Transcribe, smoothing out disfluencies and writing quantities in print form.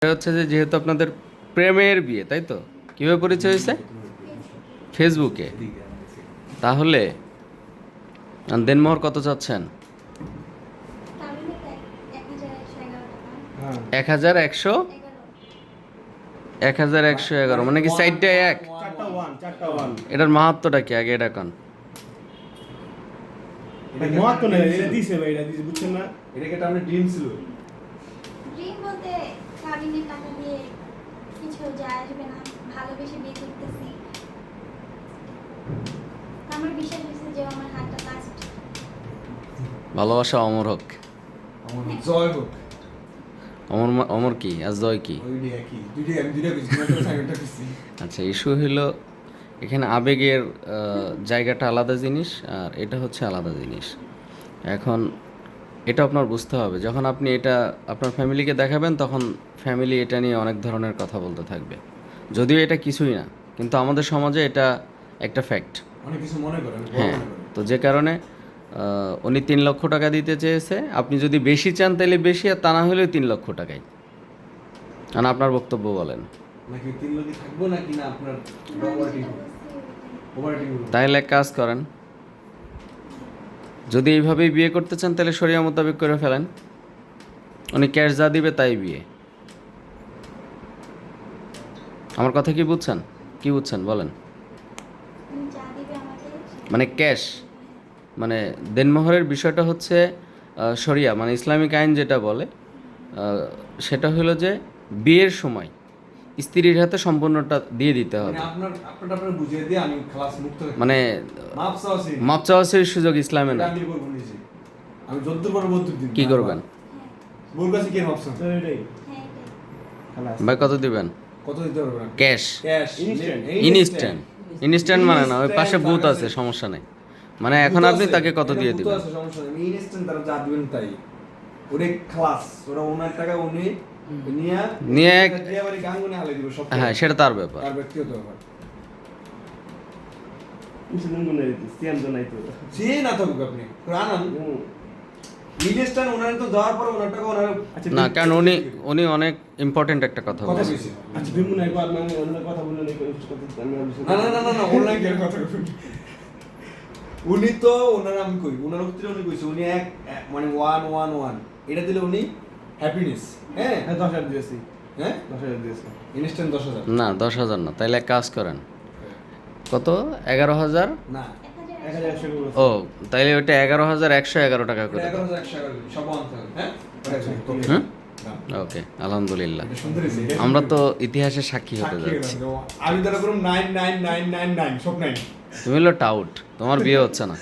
এটা হচ্ছে যে যেহেতু আপনাদের প্রেমের বিয়ে, তাই তো? কিভাবে পরিচয় হয়েছে? ফেসবুকে। তাহলে দেনমোহর কত চাচ্ছেন? 1111 1111 মানে কি সাইডটা এক? এটার মাহাত্মটা কি আগে এটা কোন? মহাত্ম না, এটা দিছে ভাই, এটা দিছে, বুঝছেন না? এটা কি আপনার ড্রিম ছিল? ড্রিম বলতে কাবিনের টাকা দিয়ে কিছু যায় আসবে না, ভালোবেসে বিয়ে করতেছি। আমার বিশ্বাস হয়েছে যে আমার হাতটা লাস্ট। ভালোবাসা অমর হোক। আমার জয় হোক। অমর অমর কি আর জয় কি? ওইটাই একই। দুইটাই আমি দুইটা কইছি, আমি সাইডটা কইছি। আচ্ছা, ইস্যু হলো এখানে আবেগের জায়গাটা আলাদা জিনিস আর এটা হচ্ছে আলাদা জিনিস। এখন এটা আপনার বুঝতে হবে, যখন আপনি এটা আপনার ফ্যামিলিকে দেখাবেন তখন ফ্যামিলি এটা নিয়ে অনেক ধরনের কথা বলতে থাকবে, যদিও এটা কিছুই না, কিন্তু আমাদের সমাজে এটা একটা ফ্যাক্ট। অনেক কিছু মনে করেন, হ্যাঁ, তো যে কারণে উনি 3 লক্ষ টাকা দিতে চেয়েছে। আপনি যদি বেশি চান তাহলে বেশি, আর তা না হলেও 3 লক্ষ টাকাই। আর আপনার বক্তব্য বলেন। নাকি 3 লোকই থাকবো নাকি না আপনার ওভারটিং ওভারটিং তাহলে এক কাজ করেন, যদি এইভাবেই বিয়ে করতে চান তাহলে শরিয়া মোতাবেক করে ফেলেন। উনি ক্যাশ যা দিবে তাই বিয়ে। আমার কথা কি বুঝছেন? কি বুঝছেন বলেন? যা দিবে আমাকে মানে ক্যাশ, মানে দেনমোহরের বিষয়টা হচ্ছে শরিয়া মানে ইসলামিক আইন যেটা বলে, সেটা হলো যে বিয়ের সময় স্ত্রীর হাতে সম্পূর্ণটা দিয়ে দিতে হবে। মানে আপনার বুঝিয়ে দিয়ে আমি ক্লাস মুক্ত হই। মানে মাপ চাওয়াছি। মাপ চাওয়ার সুযোগ ইসলামে এটা না। আমি করব নিজে। আমি যদ্দূর পারবো তদ্দূর দিন। কি করবেন? বোর কাছে কি ভাবছেন? তো এটাই হ্যাঁ খালাস। ভাই কত দিবেন? কত দিতে পারবেন? Cash, cash Instant. Instant. Instant মানে না, ওই পাশে বুথ আছে, সমস্যা নেই। মানে এখন আপনি তাকে কত দিয়ে দিবেন? সমস্যা নেই, ইনস্ট্যান্ট তারা যা দিবেন তাই। ওরে ক্লাস, ওরা ওনার টাকা উনি নিয়ে এক- দিয়ে বাড়ি গাঙ্গুনে হালে দিব সব। হ্যাঁ, সেটা তার ব্যাপার। তার ব্যক্তিগত ব্যাপার। মুসলিম গুনে দিতে সিয়াম জানাই তো। যে না থাকুক আপনি আনান ইনস্ট্যান্ট ওনার তো যাওয়ার পর ওনার টাকা ওনার আচ্ছা না, কারণ উনি উনি অনেক ইম্পর্টেন্ট একটা কথা কথা বলেছে। কইছে। আচ্ছা বিমুন একবার মানে অন্য কথা বললেন এই কথা আমি না অনলাইন এর কথা কইছেন। উনি তো ওনার আমি কই ওনার উত্তরে উনি কইছে উনি মানে 111 এটা দিলে উনি হ্যাপিনেস। হ্যাঁ হ্যাঁ 10,000 দিয়েছি, হ্যাঁ 10,000 দিয়েছি। ইনস্ট্যান্ট 10,000 না, 10,000 না, তাইলে এক কাজ করেন, কত? 11,000? না 1,100 করে ও, তাইলে ওইটা 11,111 টাকা করে দাও। 11,111 সব আনতে হবে। হ্যাঁ হুম? ওকে, আলহামদুলিল্লাহ। এটা সুন্দর হইছে। আমরা তো ইতিহাসের সাক্ষী হতে যাচ্ছি। আমি তারা করুম 99999 সব নাই। তুমি হলো টাউট, তোমার বিয়ে হচ্ছে না।